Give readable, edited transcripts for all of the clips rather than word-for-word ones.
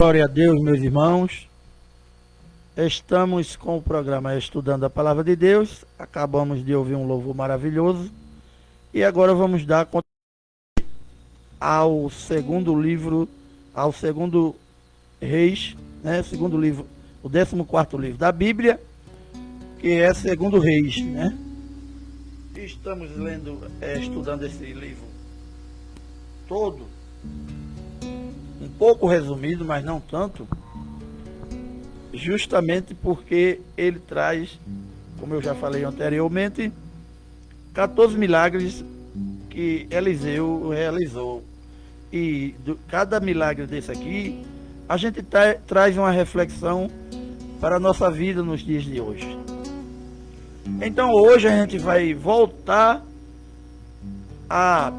Glória a Deus, meus irmãos. Estamos com o programa Estudando a Palavra de Deus. Acabamos de ouvir um louvor maravilhoso. E agora vamos dar continuidade ao segundo livro, ao segundo Reis, né? Segundo livro, o 14º livro da Bíblia, que é Segundo Reis, né? Estamos estudando esse livro todo, um pouco resumido, mas não tanto, justamente porque ele traz, como eu já falei anteriormente, 14 milagres que Eliseu realizou. E cada milagre desse aqui, a gente traz uma reflexão para a nossa vida nos dias de hoje. Então hoje a gente vai voltar a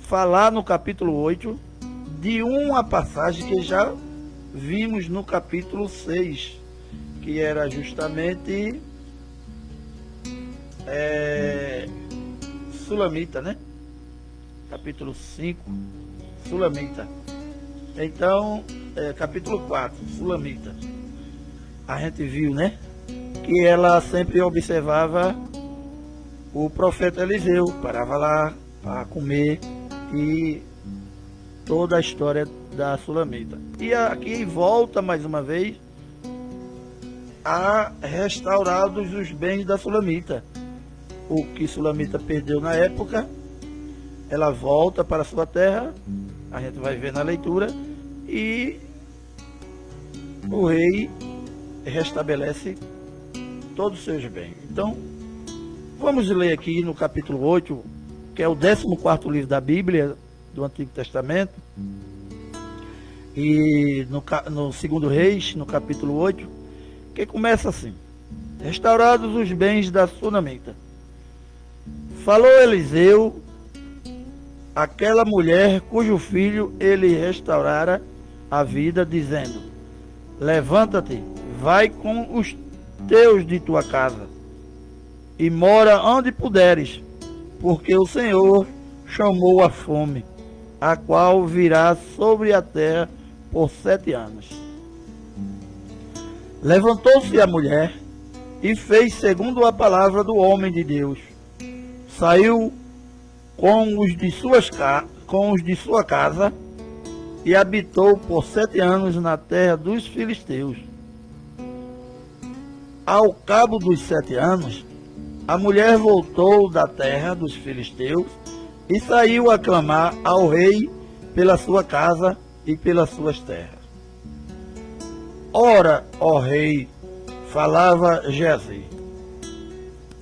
falar no capítulo 8 de uma passagem que já vimos no capítulo 6, que era justamente Sulamita, né? Capítulo 5, Sulamita. Então, capítulo 4, Sulamita. A gente viu, né? Que ela sempre observava o profeta Eliseu, parava lá para comer, e toda a história da Sulamita. E aqui volta mais uma vez a restaurados os bens da Sulamita. O que Sulamita perdeu na época, ela volta para a sua terra, a gente vai ver na leitura, e o rei restabelece todos os seus bens. Então, vamos ler aqui no capítulo 8, que é o 14º livro da Bíblia, do Antigo Testamento, e no Segundo Reis, no capítulo 8, que começa assim: restaurados os bens da Sunamita, falou Eliseu àquela mulher cujo filho ele restaurara a vida, dizendo: levanta-te, vai com os teus de tua casa e mora onde puderes, porque o Senhor chamou a fome, a qual virá sobre a terra por 7 anos. Levantou-se a mulher e fez segundo a palavra do homem de Deus. Saiu com os de sua casa e habitou por 7 anos na terra dos filisteus. Ao cabo dos 7 anos, a mulher voltou da terra dos filisteus e saiu a clamar ao rei pela sua casa e pelas suas terras. Ora, ó rei, falava Geazi,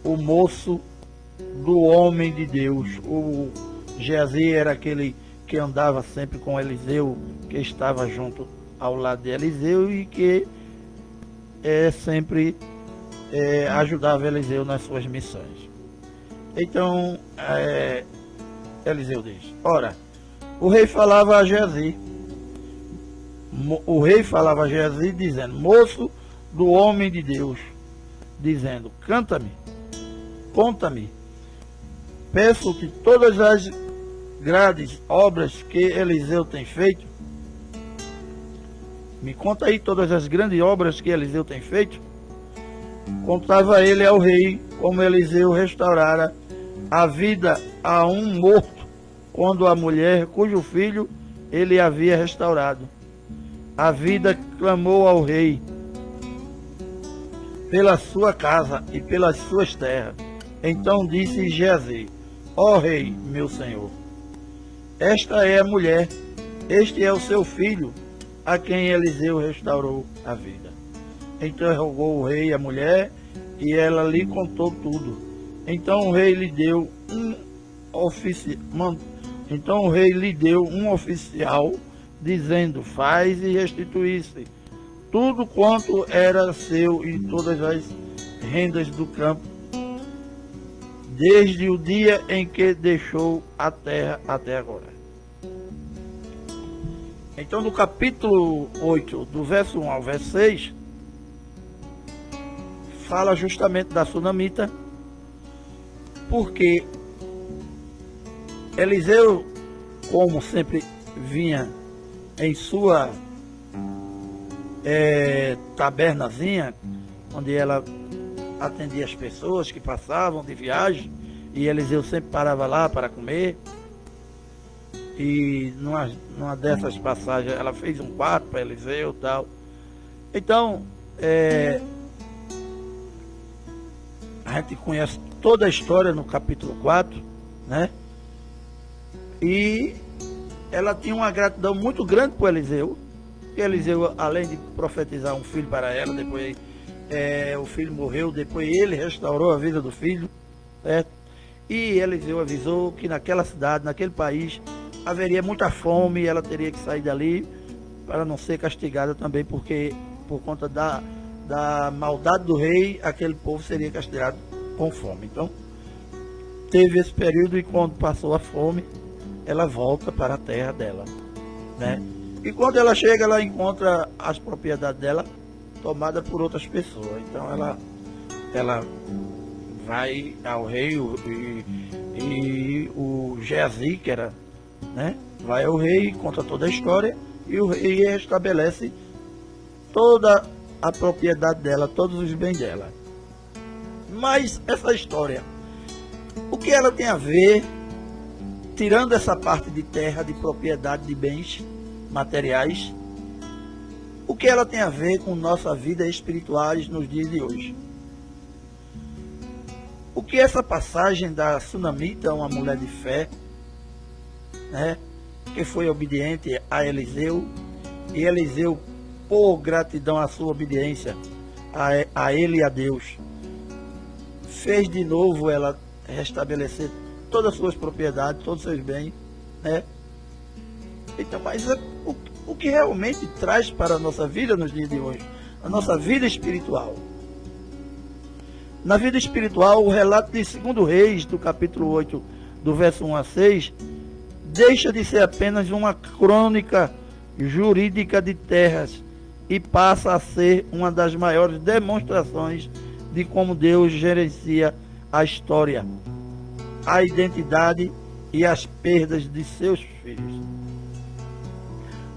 o moço do homem de Deus. O Geazi era aquele que andava sempre com Eliseu, que estava junto ao lado de Eliseu e que sempre ajudava Eliseu nas suas missões. Então, Eliseu diz: ora, o rei falava a Geazi, dizendo: moço do homem de Deus, dizendo: canta-me, conta-me, peço-te todas as grandes obras que Eliseu tem feito. Me conta aí todas as grandes obras que Eliseu tem feito. Contava ele ao rei como Eliseu restaurara a vida a um morto, quando a mulher cujo filho ele havia restaurado. A vida clamou ao rei pela sua casa e pelas suas terras. Então disse Geazi: ó rei, meu senhor, esta é a mulher, este é o seu filho, a quem Eliseu restaurou a vida. Interrogou o rei a mulher, e ela lhe contou tudo. Então o rei lhe deu um oficial, dizendo: faz e restituísse tudo quanto era seu e todas as rendas do campo, desde o dia em que deixou a terra até agora. Então, no capítulo 8, do verso 1 ao verso 6, fala justamente da Sunamita, porque Eliseu, como sempre vinha em sua tabernazinha, onde ela atendia as pessoas que passavam de viagem, e Eliseu sempre parava lá para comer. E numa dessas passagens ela fez um quarto para Eliseu e tal. Então, a gente conhece toda a história no capítulo 4, né? E ela tinha uma gratidão muito grande por Eliseu. E Eliseu, além de profetizar um filho para ela, depois o filho morreu, depois ele restaurou a vida do filho, certo? E Eliseu avisou que naquela cidade, naquele país, haveria muita fome e ela teria que sair dali para não ser castigada também, porque por conta da maldade do rei, aquele povo seria castigado com fome. Então, teve esse período, e quando passou a fome, ela volta para a terra dela, né? E quando ela chega, ela encontra as propriedades dela tomadas por outras pessoas. Então ela vai ao rei, e o Geazi, que era, né, vai ao rei, conta toda a história, e o rei restabelece toda a propriedade dela, todos os bens dela. Mas essa história, o que ela tem a ver, tirando essa parte de terra, de propriedade, de bens materiais, o que ela tem a ver com nossa vida espirituais nos dias de hoje? O que essa passagem da Sunamita, uma mulher de fé, né, que foi obediente a Eliseu, e Eliseu, por gratidão à sua obediência a ele e a Deus, fez de novo ela restabelecer todas as suas propriedades, todos os seus bens, né? Então, mas o que realmente traz para a nossa vida nos dias de hoje, a nossa vida espiritual? Na vida espiritual, o relato de 2 Reis, do capítulo 8, do verso 1 a 6, deixa de ser apenas uma crônica jurídica de terras e passa a ser uma das maiores demonstrações de como Deus gerencia a história, a identidade e as perdas de seus filhos.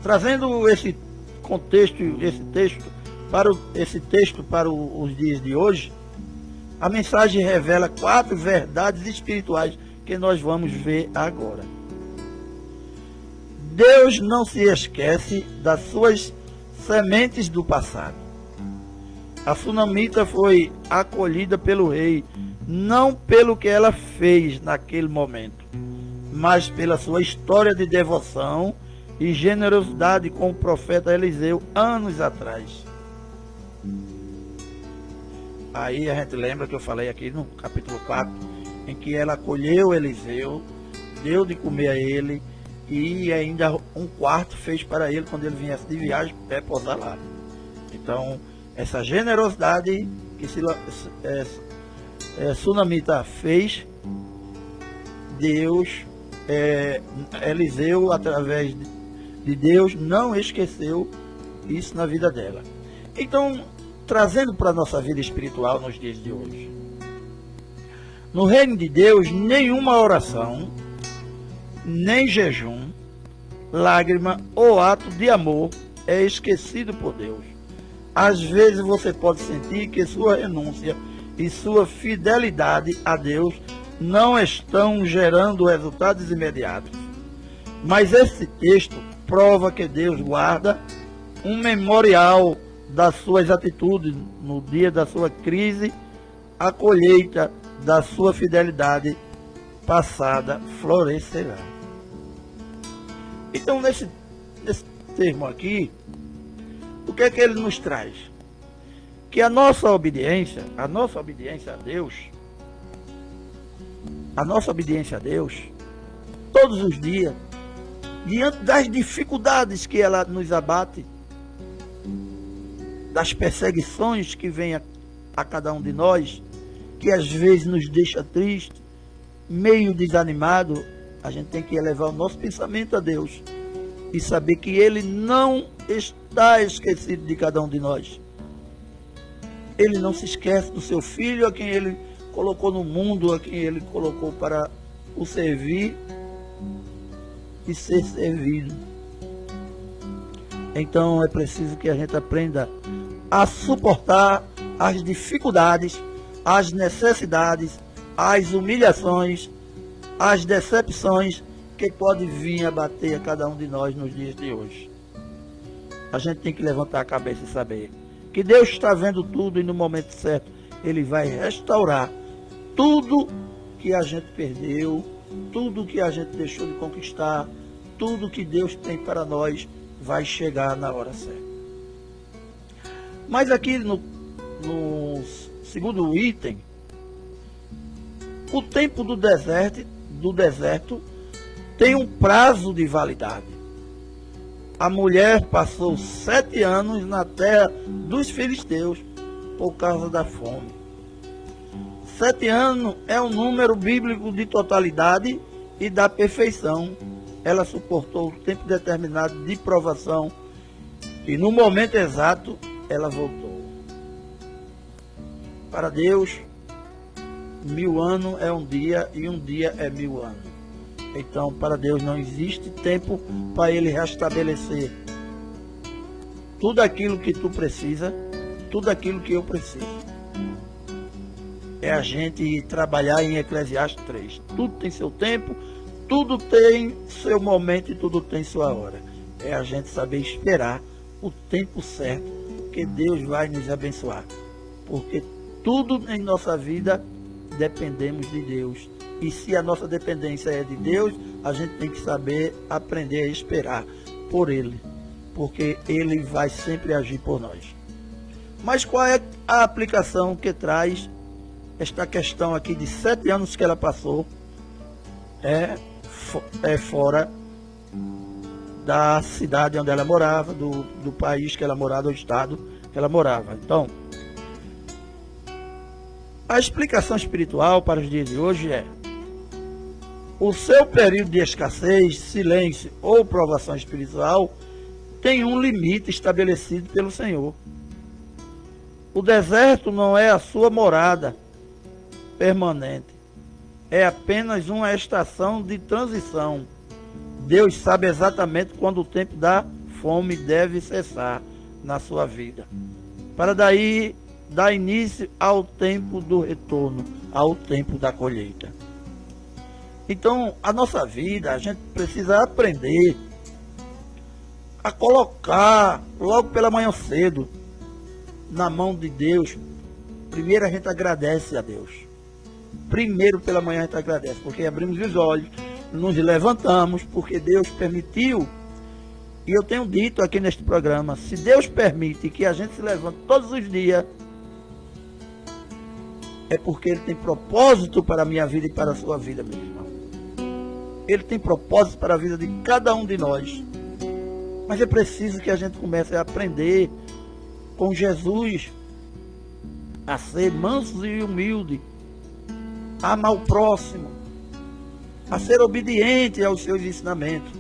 Trazendo esse contexto, esse texto para os dias de hoje, a mensagem revela 4 verdades espirituais que nós vamos ver agora. Deus não se esquece das suas sementes do passado. A Sunamita foi acolhida pelo rei, não pelo que ela fez naquele momento, mas pela sua história de devoção e generosidade com o profeta Eliseu anos atrás. Aí a gente lembra que eu falei aqui no capítulo 4, em que ela acolheu Eliseu, deu de comer a ele, e ainda um quarto fez para ele quando ele viesse de viagem repousar lá. Então, essa generosidade que Sunamita fez, Deus, Eliseu, através de Deus, não esqueceu isso na vida dela. Então, trazendo para a nossa vida espiritual nos dias de hoje, no reino de Deus, nenhuma oração, nem jejum, lágrima ou ato de amor é esquecido por Deus. Às vezes você pode sentir que sua renúncia e sua fidelidade a Deus não estão gerando resultados imediatos. Mas esse texto prova que Deus guarda um memorial das suas atitudes no dia da sua crise. A colheita da sua fidelidade passada florescerá. Então, nesse termo aqui, o que é que ele nos traz? Que a nossa obediência a Deus, todos os dias, diante das dificuldades que ela nos abate, das perseguições que vêm a cada um de nós, que às vezes nos deixa triste, meio desanimado, a gente tem que elevar o nosso pensamento a Deus e saber que Ele não está esquecido de cada um de nós. Ele não se esquece do seu filho, a quem Ele colocou no mundo, a quem Ele colocou para o servir e ser servido. Então é preciso que a gente aprenda a suportar as dificuldades, as necessidades, as humilhações, as decepções que pode vir a bater a cada um de nós nos dias de hoje. A gente tem que levantar a cabeça e saber que Deus está vendo tudo e no momento certo Ele vai restaurar tudo que a gente perdeu, tudo que a gente deixou de conquistar, tudo que Deus tem para nós vai chegar na hora certa. Mas aqui no segundo item, o tempo do deserto tem um prazo de validade. A mulher passou 7 anos na terra dos filisteus por causa da fome. 7 anos é um número bíblico de totalidade e da perfeição. Ela suportou o tempo determinado de provação e no momento exato ela voltou. Para Deus, 1000 anos é um dia e um dia é 1000 anos. Então, para Deus não existe tempo para Ele restabelecer tudo aquilo que tu precisa, tudo aquilo que eu preciso. É a gente trabalhar em Eclesiastes 3. Tudo tem seu tempo, tudo tem seu momento e tudo tem sua hora. É a gente saber esperar o tempo certo que Deus vai nos abençoar. Porque tudo em nossa vida dependemos de Deus. E se a nossa dependência é de Deus, a gente tem que saber aprender a esperar por Ele. Porque Ele vai sempre agir por nós. Mas qual é a aplicação que traz esta questão aqui de 7 anos que ela passou fora da cidade onde ela morava, do país que ela morava, do estado que ela morava. Então, a explicação espiritual para os dias de hoje é: o seu período de escassez, silêncio ou provação espiritual tem um limite estabelecido pelo Senhor. O deserto não é a sua morada permanente. É apenas uma estação de transição. Deus sabe exatamente quando o tempo da fome deve cessar na sua vida, para daí dar início ao tempo do retorno, ao tempo da colheita. Então, a nossa vida, a gente precisa aprender a colocar logo pela manhã cedo na mão de Deus. Primeiro a gente agradece a Deus. Primeiro pela manhã a gente agradece, porque abrimos os olhos, nos levantamos, porque Deus permitiu. E eu tenho dito aqui neste programa, se Deus permite que a gente se levante todos os dias, é porque Ele tem propósito para a minha vida e para a sua vida, meu irmão. Ele tem propósito para a vida de cada um de nós. Mas é preciso que a gente comece a aprender com Jesus a ser manso e humilde, a amar o próximo, a ser obediente aos seus ensinamentos.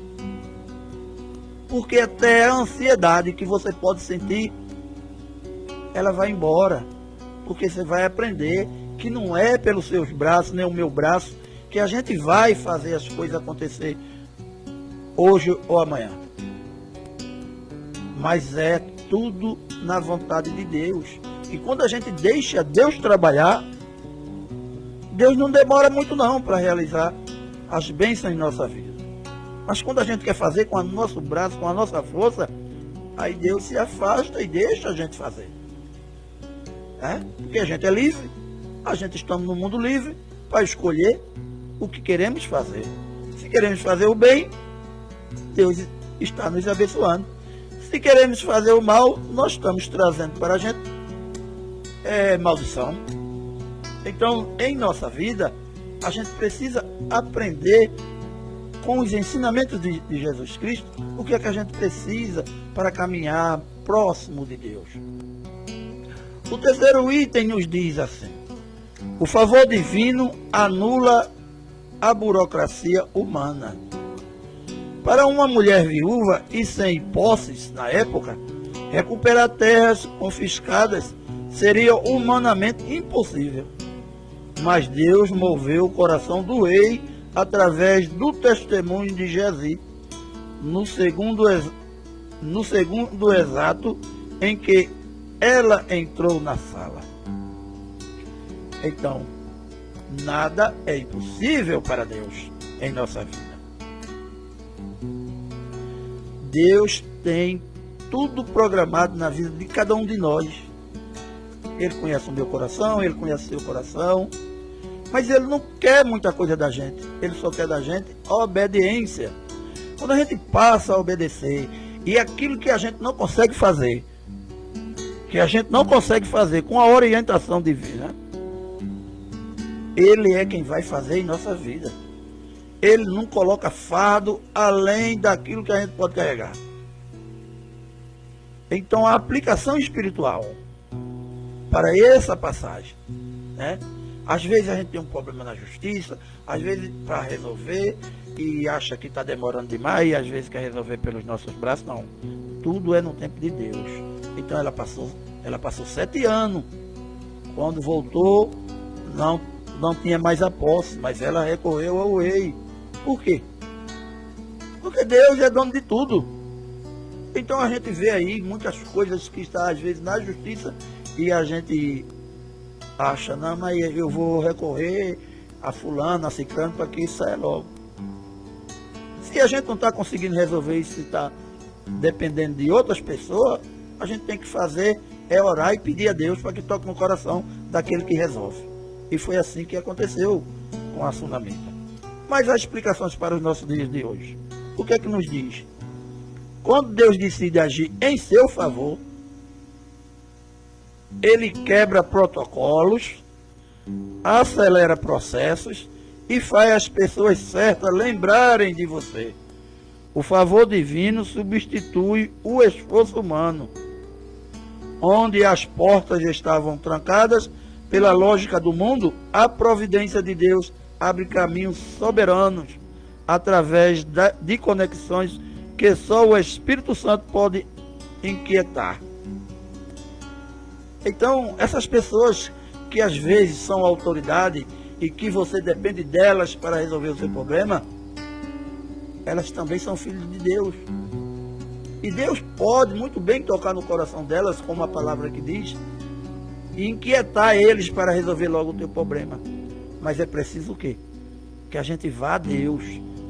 Porque até a ansiedade que você pode sentir, ela vai embora. Porque você vai aprender que não é pelos seus braços, nem o meu braço, que a gente vai fazer as coisas acontecer hoje ou amanhã. Mas é tudo na vontade de Deus. E quando a gente deixa Deus trabalhar, Deus não demora muito não para realizar as bênçãos em nossa vida. Mas quando a gente quer fazer com o nosso braço, com a nossa força, aí Deus se afasta e deixa a gente fazer. Porque a gente é livre, a gente está no mundo livre para escolher o que queremos fazer. Se queremos fazer o bem, Deus está nos abençoando. Se queremos fazer o mal, nós estamos trazendo para a gente maldição. Então, em nossa vida, a gente precisa aprender com os ensinamentos de Jesus Cristo o que é que a gente precisa para caminhar próximo de Deus. O terceiro item nos diz assim: o favor divino anula a burocracia humana. Para uma mulher viúva e sem posses na época, recuperar terras confiscadas seria humanamente impossível. Mas Deus moveu o coração do rei através do testemunho de Geazi, no segundo no segundo exato em que ela entrou na sala. Então, nada é impossível para Deus em nossa vida. Deus tem tudo programado na vida de cada um de nós. Ele conhece o meu coração, Ele conhece o seu coração, mas Ele não quer muita coisa da gente. Ele só quer da gente obediência. Quando a gente passa a obedecer, e aquilo que a gente não consegue fazer, com a orientação divina, Ele é quem vai fazer em nossa vida. Ele não coloca fardo além daquilo que a gente pode carregar. Então, a aplicação espiritual para essa passagem, né? Às vezes a gente tem um problema na justiça, às vezes para resolver e acha que está demorando demais, e às vezes quer resolver pelos nossos braços. Não, tudo é no tempo de Deus. Então ela passou 7 anos. Quando voltou, não tinha mais a posse, mas ela recorreu ao rei. Por quê? Porque Deus é dono de tudo. Então a gente vê aí muitas coisas que estão às vezes na justiça e a gente acha, não, mas eu vou recorrer a fulano, a ciclano, para que isso saia logo. Se a gente não está conseguindo resolver isso, se está dependendo de outras pessoas, a gente tem que fazer é orar e pedir a Deus para que toque no coração daquele que resolve. E foi assim que aconteceu com a Sunamita. Mas as explicações para os nossos dias de hoje. O que é que nos diz? Quando Deus decide agir em seu favor, Ele quebra protocolos, acelera processos e faz as pessoas certas lembrarem de você. O favor divino substitui o esforço humano. Onde as portas estavam trancadas pela lógica do mundo, a providência de Deus abre caminhos soberanos através de conexões que só o Espírito Santo pode inquietar. Então, essas pessoas que às vezes são autoridade e que você depende delas para resolver o seu problema, elas também são filhos de Deus. E Deus pode muito bem tocar no coração delas, como a palavra que diz, e inquietar eles para resolver logo o teu problema. Mas é preciso o quê? Que a gente vá a Deus,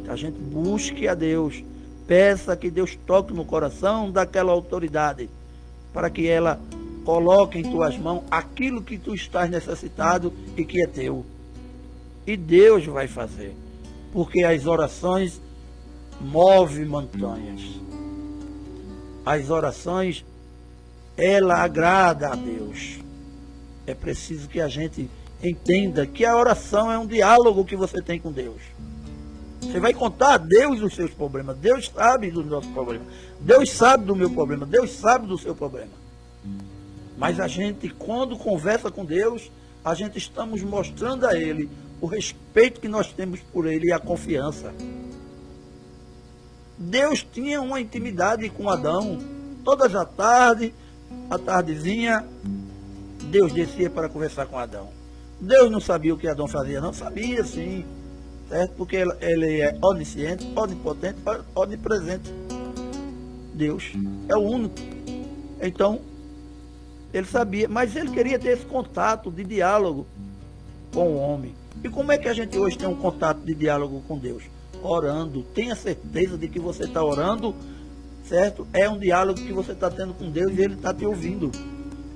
que a gente busque a Deus, peça que Deus toque no coração daquela autoridade, para que ela coloque em tuas mãos aquilo que tu estás necessitado e que é teu. E Deus vai fazer, porque as orações movem montanhas. As orações, ela agrada a Deus. É preciso que a gente entenda que a oração é um diálogo que você tem com Deus. Você vai contar a Deus os seus problemas. Deus sabe dos nossos problemas. Deus sabe do meu problema. Deus sabe do seu problema. Mas a gente, quando conversa com Deus, a gente estamos mostrando a Ele o respeito que nós temos por Ele e a confiança. Deus tinha uma intimidade com Adão. Todas as tardes, à tardezinha, Deus descia para conversar com Adão. Deus não sabia o que Adão fazia, não sabia sim, certo? Porque ele é onisciente, onipotente, onipresente. Deus é o único. Então, ele sabia, mas ele queria ter esse contato de diálogo com o homem. E como é que a gente hoje tem um contato de diálogo com Deus? Orando. Tenha certeza de que você está orando, certo? É um diálogo que você está tendo com Deus e Ele está te ouvindo.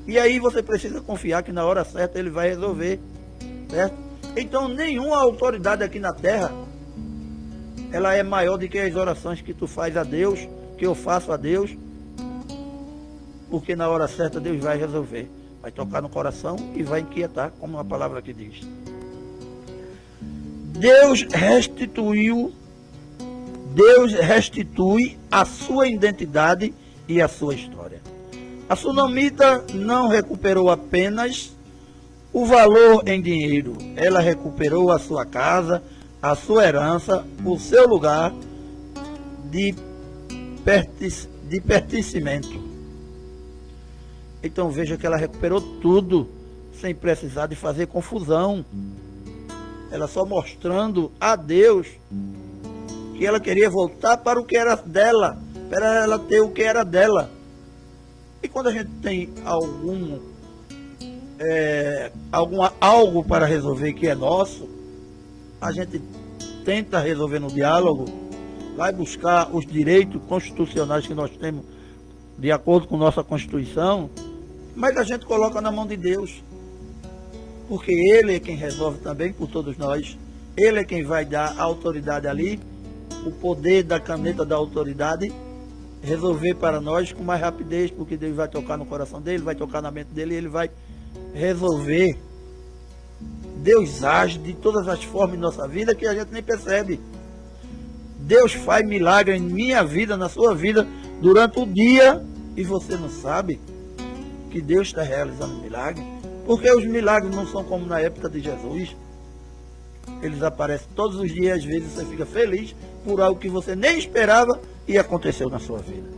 E aí você precisa confiar que na hora certa Ele vai resolver, certo? Então nenhuma autoridade aqui na terra, ela é maior do que as orações que tu faz a Deus, que eu faço a Deus, porque na hora certa Deus vai resolver. Vai tocar no coração e vai inquietar, como a palavra aqui diz. Deus restitui a sua identidade e a sua história. A Sunamita não recuperou apenas o valor em dinheiro. Ela recuperou a sua casa, a sua herança, o seu lugar de pertencimento. Então veja que ela recuperou tudo, sem precisar de fazer confusão. Ela só mostrando a Deus que ela queria voltar para o que era dela, para ela ter o que era dela. E quando a gente tem algo para resolver que é nosso, a gente tenta resolver no diálogo, vai buscar os direitos constitucionais que nós temos de acordo com nossa Constituição, mas a gente coloca na mão de Deus, porque Ele é quem resolve também por todos nós. Ele é quem vai dar a autoridade ali, o poder da caneta da autoridade, resolver para nós com mais rapidez, porque Deus vai tocar no coração dele, vai tocar na mente dele, e ele vai resolver. Deus age de todas as formas em nossa vida que a gente nem percebe. Deus faz milagre em minha vida, na sua vida, durante o dia, e você não sabe que Deus está realizando milagre, porque os milagres não são como na época de Jesus. Eles aparecem todos os dias, às vezes você fica feliz por algo que você nem esperava e aconteceu na sua vida.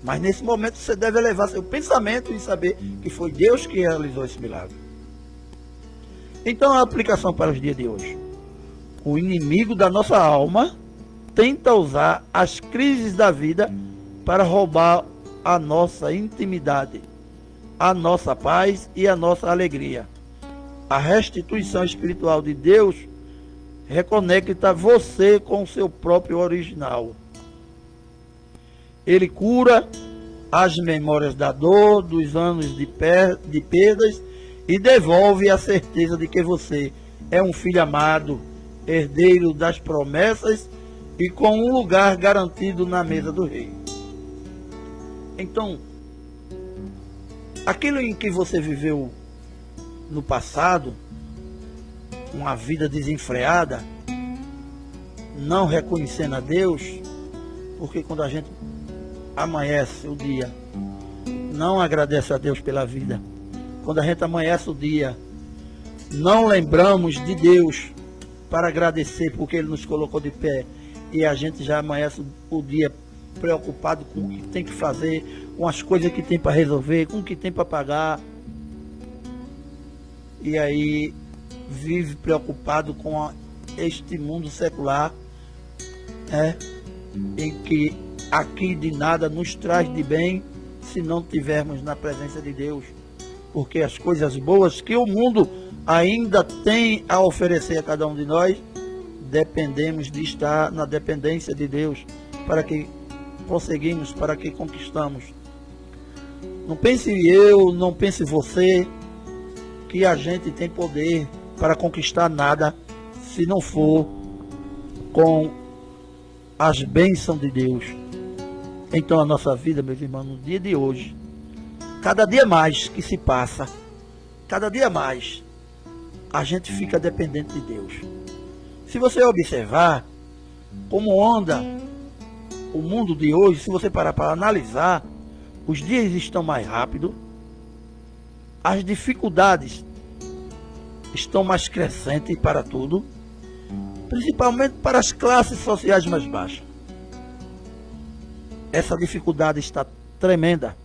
Mas nesse momento você deve elevar seu pensamento e saber que foi Deus que realizou esse milagre. Então a aplicação para os dias de hoje. O inimigo da nossa alma tenta usar as crises da vida para roubar a nossa intimidade, a nossa paz e a nossa alegria. A restituição espiritual de Deus reconecta você com o seu próprio original. Ele cura as memórias da dor, dos anos de perdas e devolve a certeza de que você é um filho amado, herdeiro das promessas e com um lugar garantido na mesa do rei. Então, aquilo em que você viveu no passado, uma vida desenfreada, não reconhecendo a Deus, porque quando a gente amanhece o dia, não agradece a Deus pela vida. Quando a gente amanhece o dia, não lembramos de Deus para agradecer porque Ele nos colocou de pé, e a gente já amanhece o dia preocupado com o que tem que fazer, com as coisas que tem para resolver, com o que tem para pagar. E aí vive preocupado com este mundo secular, em que aqui de nada nos traz de bem se não tivermos na presença de Deus. Porque as coisas boas que o mundo ainda tem a oferecer a cada um de nós, dependemos de estar na dependência de Deus para que prosseguimos, para que conquistamos. Não pense eu, não pense você que a gente tem poder para conquistar nada se não for com as bênçãos de Deus. Então a nossa vida, meus irmãos, no dia de hoje, cada dia mais que se passa, cada dia mais a gente fica dependente de Deus. Se você observar como anda o mundo de hoje, se você parar para analisar, os dias estão mais rápidos, as dificuldades estão mais crescentes para tudo, principalmente para as classes sociais mais baixas. Essa dificuldade está tremenda.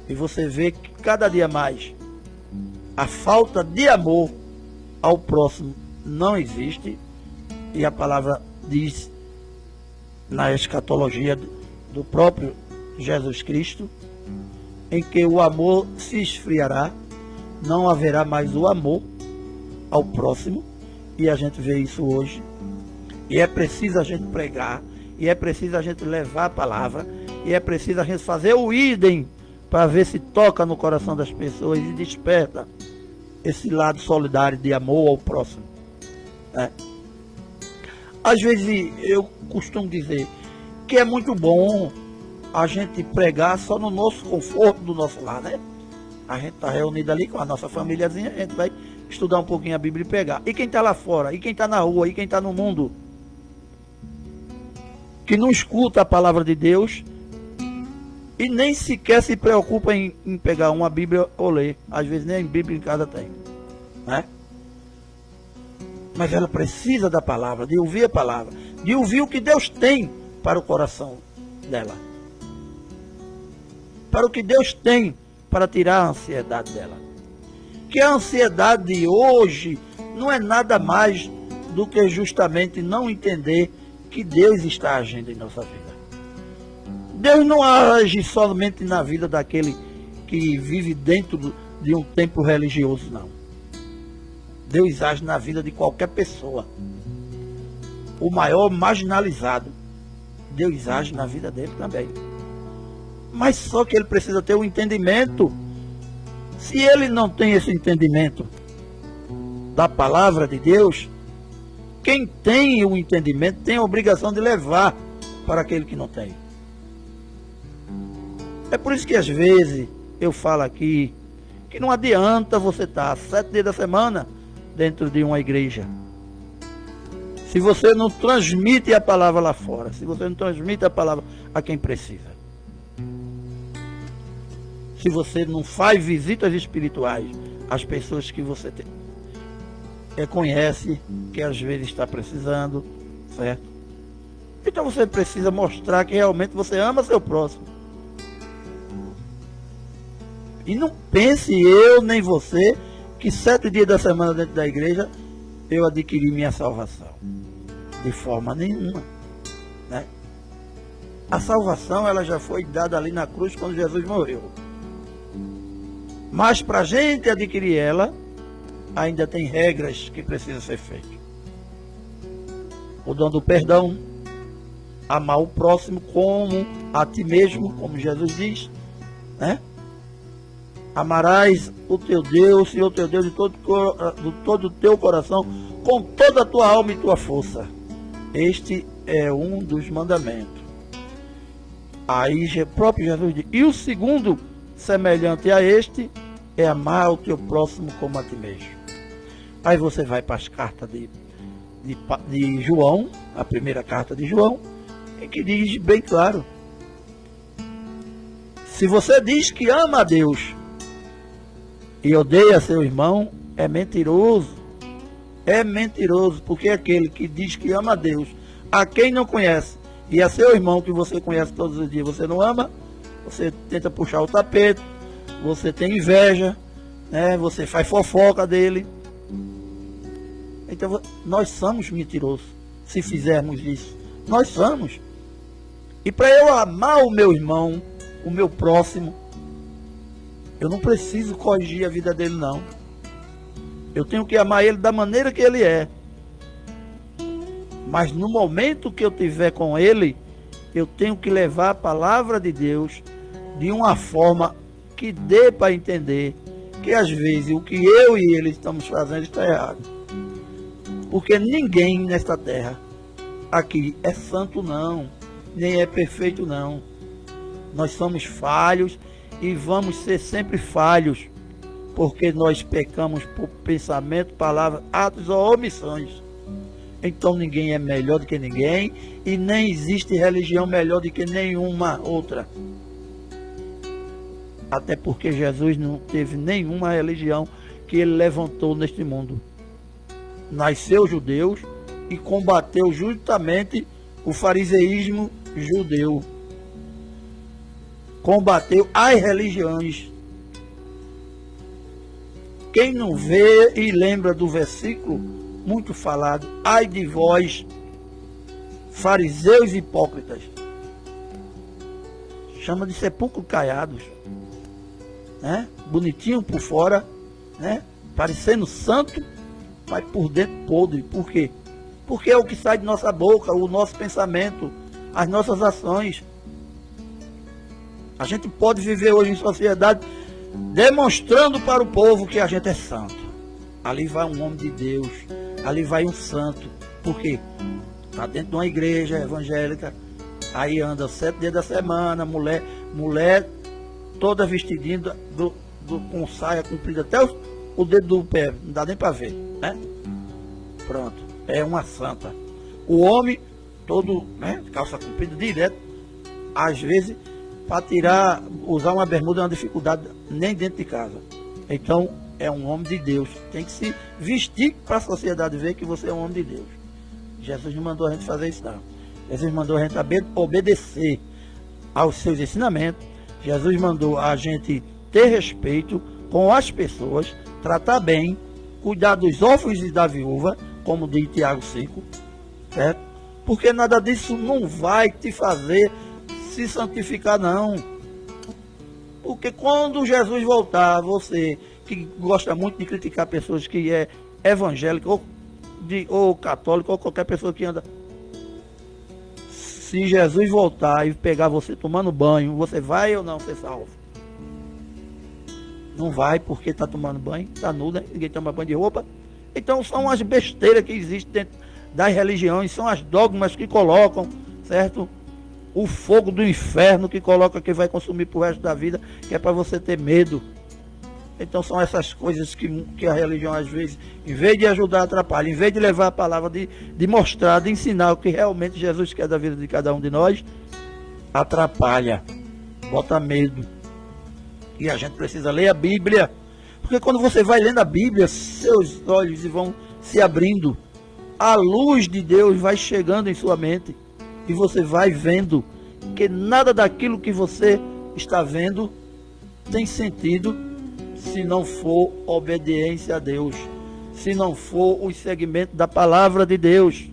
E você vê que cada dia mais a falta de amor ao próximo não existe, e a palavra diz na escatologia do próprio Jesus Cristo, em que o amor se esfriará, não haverá mais o amor ao próximo, e a gente vê isso hoje. E é preciso a gente pregar, e é preciso a gente levar a palavra, e é preciso a gente fazer o idem para ver se toca no coração das pessoas e desperta esse lado solidário de amor ao próximo. Às vezes eu costumo dizer que é muito bom a gente pregar só no nosso conforto do nosso lar, né? A gente está reunido ali com a nossa famíliazinha, a gente vai estudar um pouquinho a Bíblia e pegar. E quem está lá fora? E quem está na rua? E quem está no mundo? Que não escuta a palavra de Deus e nem sequer se preocupa em pegar uma Bíblia ou ler. Às vezes nem a Bíblia em casa tem, né? Mas ela precisa da palavra, de ouvir a palavra, de ouvir o que Deus tem para o coração dela, para o que Deus tem para tirar a ansiedade dela. Que a ansiedade de hoje não é nada mais do que justamente não entender que Deus está agindo em nossa vida. Deus não age somente na vida daquele que vive dentro de um templo religioso, não. Deus age na vida de qualquer pessoa. O maior marginalizado, Deus age na vida dele também. Mas só que ele precisa ter o entendimento. Se ele não tem esse entendimento da palavra de Deus, quem tem o entendimento tem a obrigação de levar para aquele que não tem. É por isso que às vezes eu falo aqui que não adianta você estar 7 dias da semana dentro de uma igreja. Se você não transmite a palavra lá fora, se você não transmite a palavra a quem precisa, se você não faz visitas espirituais às pessoas que você conhece, que às vezes está precisando, certo? Então você precisa mostrar que realmente você ama seu próximo. E não pense eu nem você que 7 dias da semana dentro da igreja eu adquiri minha salvação. De forma nenhuma, né? A salvação ela já foi dada ali na cruz quando Jesus morreu. Mas para a gente adquirir ela, ainda tem regras que precisam ser feitas. O dom do perdão, amar o próximo como a ti mesmo, como Jesus diz, né? Amarás o teu Deus, Senhor teu Deus, de todo o teu coração, com toda a tua alma e tua força. Este é um dos mandamentos. Aí próprio Jesus diz. E o segundo, semelhante a este, é amar o teu próximo como a ti mesmo. Aí você vai para as cartas de João, a primeira carta de João, em que diz bem claro. Se você diz que ama a Deus e odeia seu irmão, é mentiroso. É mentiroso, porque aquele que diz que ama a Deus, a quem não conhece, e a seu irmão que você conhece todos os dias, você não ama, você tenta puxar o tapete, você tem inveja, né? Você faz fofoca dele. Então nós somos mentirosos, se fizermos isso. Nós somos. E para eu amar o meu irmão, o meu próximo, eu não preciso corrigir a vida dele, não. Eu tenho que amar ele da maneira que ele é. Mas no momento que eu tiver com ele, eu tenho que levar a palavra de Deus de uma forma que dê para entender que às vezes o que eu e ele estamos fazendo está errado. Porque ninguém nesta terra aqui é santo não, nem é perfeito não. Nós somos falhos e vamos ser sempre falhos. Porque nós pecamos por pensamento, palavra, atos ou omissões. Então ninguém é melhor do que ninguém e nem existe religião melhor do que nenhuma outra. Até porque Jesus não teve nenhuma religião que ele levantou neste mundo. Nasceu judeu e combateu justamente o fariseísmo judeu. Combateu as religiões. Quem não vê e lembra do versículo muito falado, ai de vós, fariseus hipócritas, chama de sepulcro caiados, né? Bonitinho por fora, né? Parecendo santo, mas por dentro podre. Por quê? Porque é o que sai de nossa boca, o nosso pensamento, as nossas ações. A gente pode viver hoje em sociedade demonstrando para o povo que a gente é santo. Ali vai um homem de Deus, ali vai um santo. Por quê? Está dentro de uma igreja evangélica, aí anda 7 dias da semana, mulher toda vestidinha com saia comprida até o dedo do pé, não dá nem para ver, né? Pronto, é uma santa. O homem todo, né, calça comprida direto, às vezes para usar uma bermuda é uma dificuldade nem dentro de casa. Então é um homem de Deus, tem que se vestir para a sociedade ver que você é um homem de Deus. Jesus não mandou a gente fazer isso não. Jesus mandou a gente obedecer aos seus ensinamentos. Jesus mandou a gente ter respeito com as pessoas, tratar bem, cuidar dos órfãos e da viúva, como diz Tiago 5, certo? Porque nada disso não vai te fazer se santificar, não. Porque quando Jesus voltar, você que gosta muito de criticar pessoas que é evangélica ou católica ou qualquer pessoa que anda, se Jesus voltar e pegar você tomando banho, você vai ou não ser salvo? Não vai, porque está tomando banho, está nu, né? Ninguém toma banho de roupa. Então são as besteiras que existem dentro das religiões, são as dogmas que colocam, certo? O fogo do inferno que coloca que vai consumir pro resto da vida, que é para você ter medo. Então são essas coisas que a religião às vezes, em vez de ajudar, atrapalha, em vez de levar a palavra, de mostrar, de ensinar o que realmente Jesus quer da vida de cada um de nós, atrapalha, bota medo. E a gente precisa ler a Bíblia, porque quando você vai lendo a Bíblia, seus olhos vão se abrindo, a luz de Deus vai chegando em sua mente, e você vai vendo que nada daquilo que você está vendo tem sentido se não for obediência a Deus, se não for o segmento da palavra de Deus.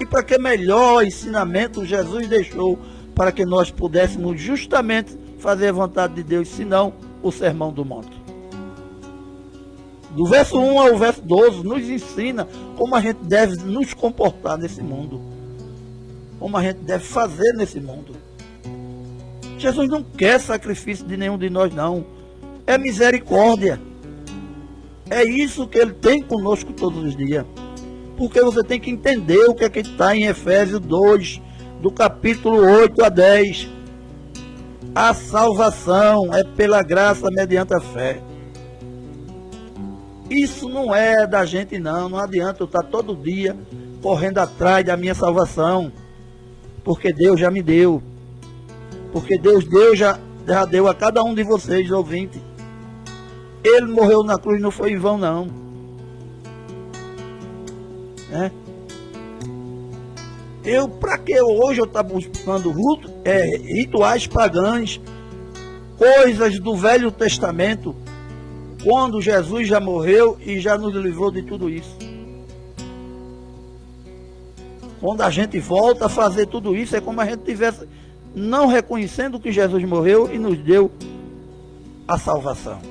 E para que melhor ensinamento Jesus deixou para que nós pudéssemos justamente fazer a vontade de Deus, senão o Sermão do Monte. Do verso 1 ao verso 12, nos ensina como a gente deve nos comportar nesse mundo, como a gente deve fazer nesse mundo. Jesus não quer sacrifício de nenhum de nós, não. É misericórdia. É isso que Ele tem conosco todos os dias. Porque você tem que entender o que é que está em Efésios 2, do capítulo 8 a 10. A salvação é pela graça mediante a fé. Isso não é da gente, não. Não adianta eu estar todo dia correndo atrás da minha salvação. Porque Deus já me deu. Porque Deus já deu a cada um de vocês, ouvintes. Ele morreu na cruz, não foi em vão, não. Para que hoje eu estou buscando rituais pagãos, coisas do Velho Testamento, quando Jesus já morreu e já nos livrou de tudo isso? Quando a gente volta a fazer tudo isso, é como a gente estivesse não reconhecendo que Jesus morreu e nos deu a salvação.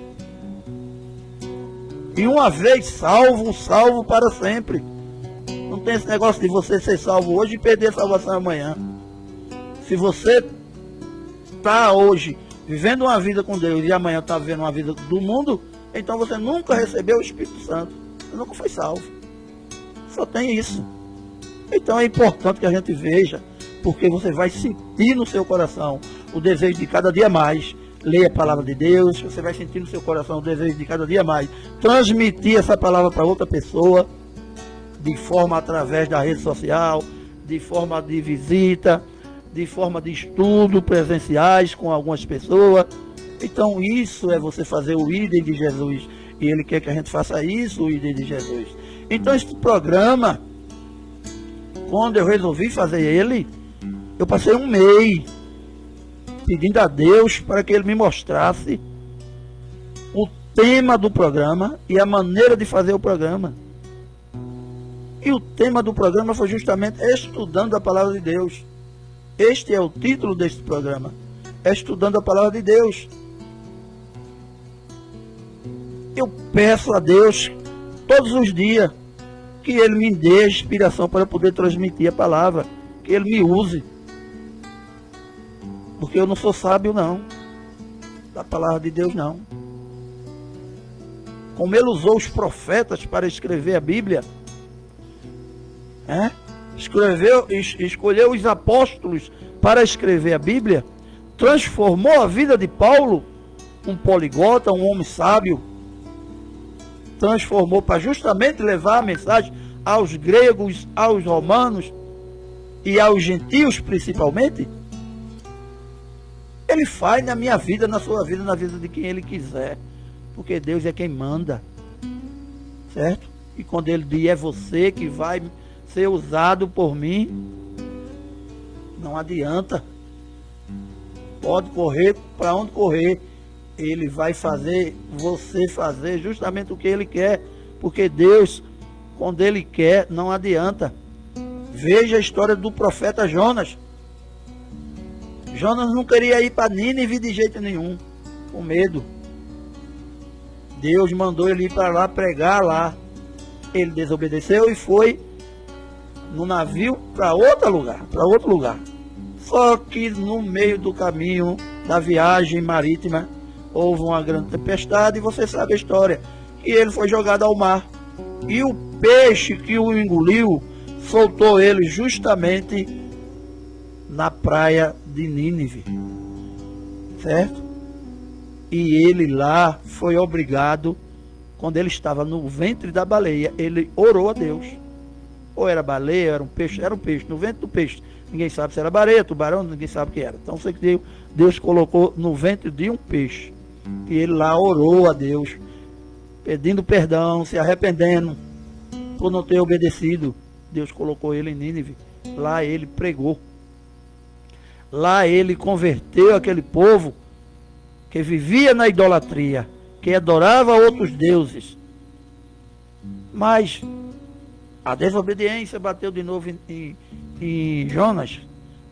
E uma vez salvo, salvo para sempre. Não tem esse negócio de você ser salvo hoje e perder a salvação amanhã. Se você está hoje vivendo uma vida com Deus e amanhã está vivendo uma vida do mundo, então você nunca recebeu o Espírito Santo. Você nunca foi salvo. Só tem isso. Então é importante que a gente veja, porque você vai sentir no seu coração o desejo de cada dia mais ler a palavra de Deus, você vai sentir no seu coração o desejo de cada dia mais transmitir essa palavra para outra pessoa, de forma através da rede social, de forma de visita, de forma de estudo presenciais com algumas pessoas. Então isso é você fazer o idem de Jesus, e Ele quer que a gente faça isso, o idem de Jesus. Então esse programa, quando eu resolvi fazer ele, eu passei um mês pedindo a Deus para que Ele me mostrasse o tema do programa e a maneira de fazer o programa. E o tema do programa foi justamente estudando a palavra de Deus. Este é o título deste programa, estudando a palavra de Deus. Eu peço a Deus todos os dias que Ele me dê inspiração para poder transmitir a palavra, que Ele me use. Porque eu não sou sábio, não, da palavra de Deus, não. Como Ele usou os profetas para escrever a Bíblia, escolheu os apóstolos para escrever a Bíblia, transformou a vida de Paulo, um poliglota, um homem sábio, transformou para justamente levar a mensagem aos gregos, aos romanos e aos gentios principalmente. Ele faz na minha vida, na sua vida, na vida de quem Ele quiser, porque Deus é quem manda, certo? E quando Ele diz é você que vai ser usado por mim, não adianta, pode correr para onde correr, Ele vai fazer você fazer justamente o que Ele quer, porque Deus, quando Ele quer, não adianta. Veja a história do profeta Jonas. Jonas não queria ir para Nínive de jeito nenhum, com medo. Deus mandou ele ir para lá, pregar lá. Ele desobedeceu e foi no navio para outro lugar. Só que no meio do caminho da viagem marítima houve uma grande tempestade e você sabe a história. E ele foi jogado ao mar. E o peixe que o engoliu soltou ele justamente na praia de Nínive. Certo? E ele lá foi obrigado, quando ele estava no ventre da baleia, ele orou a Deus. Ou era baleia, era um peixe, no ventre do peixe. Ninguém sabe se era baleia, tubarão, ninguém sabe o que era. Então sei que Deus colocou no ventre de um peixe. E ele lá orou a Deus, pedindo perdão, se arrependendo por não ter obedecido. Deus colocou ele em Nínive. Lá ele pregou. Lá ele converteu aquele povo que vivia na idolatria, que adorava outros deuses. Mas a desobediência bateu de novo em Jonas.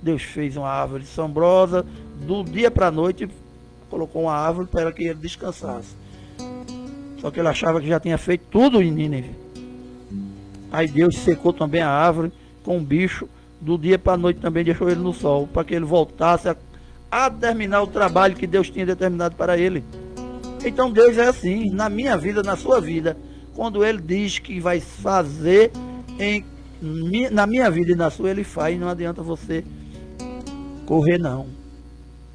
Deus fez uma árvore sombrosa, do dia para a noite colocou uma árvore para que ele descansasse. Só que ele achava que já tinha feito tudo em Nínive. Aí Deus secou também a árvore com um bicho, do dia para a noite também deixou ele no sol, para que ele voltasse a terminar o trabalho que Deus tinha determinado para ele. Então Deus é assim, na minha vida, na sua vida, quando Ele diz que vai fazer na minha vida e na sua, Ele faz, não adianta você correr não,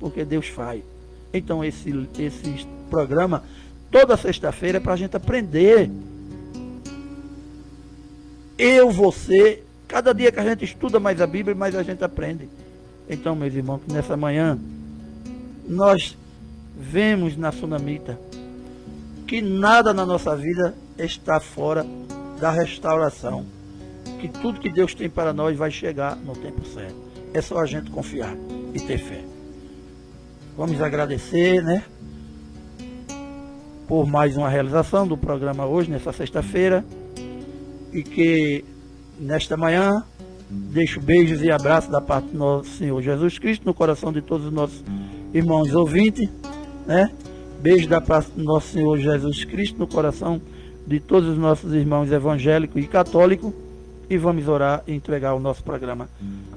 porque Deus faz. Então esse programa, toda sexta-feira, é para a gente aprender. Você, cada dia que a gente estuda mais a Bíblia, mais a gente aprende. Então, meus irmãos, nessa manhã, nós vemos na Sunamita que nada na nossa vida está fora da restauração. Que tudo que Deus tem para nós vai chegar no tempo certo. É só a gente confiar e ter fé. Vamos agradecer, né? Por mais uma realização do programa hoje, nessa sexta-feira. E que nesta manhã deixo beijos e abraços da parte do nosso Senhor Jesus Cristo no coração de todos os nossos irmãos ouvintes, né? Beijo da parte do nosso Senhor Jesus Cristo no coração de todos os nossos irmãos evangélicos e católicos. E vamos orar e entregar o nosso programa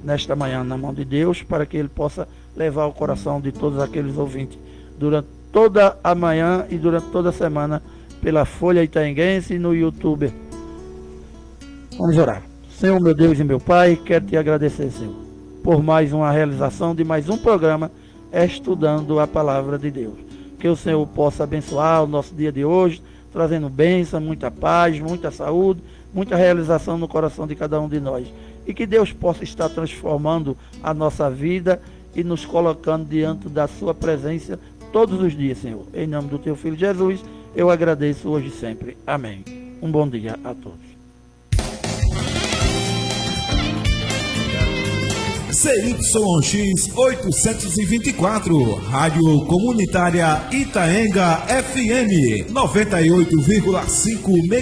nesta manhã na mão de Deus, para que Ele possa levar o coração de todos aqueles ouvintes durante toda a manhã e durante toda a semana pela Folha Itaenguense e no YouTube. Vamos orar. Senhor, meu Deus e meu Pai, quero te agradecer, Senhor, por mais uma realização de mais um programa estudando a palavra de Deus. Que o Senhor possa abençoar o nosso dia de hoje, trazendo bênção, muita paz, muita saúde, muita realização no coração de cada um de nós. E que Deus possa estar transformando a nossa vida e nos colocando diante da sua presença todos os dias, Senhor. Em nome do teu Filho Jesus, eu agradeço hoje e sempre. Amém. Um bom dia a todos. CYX 824, Rádio Comunitária Itaenga FM 98,5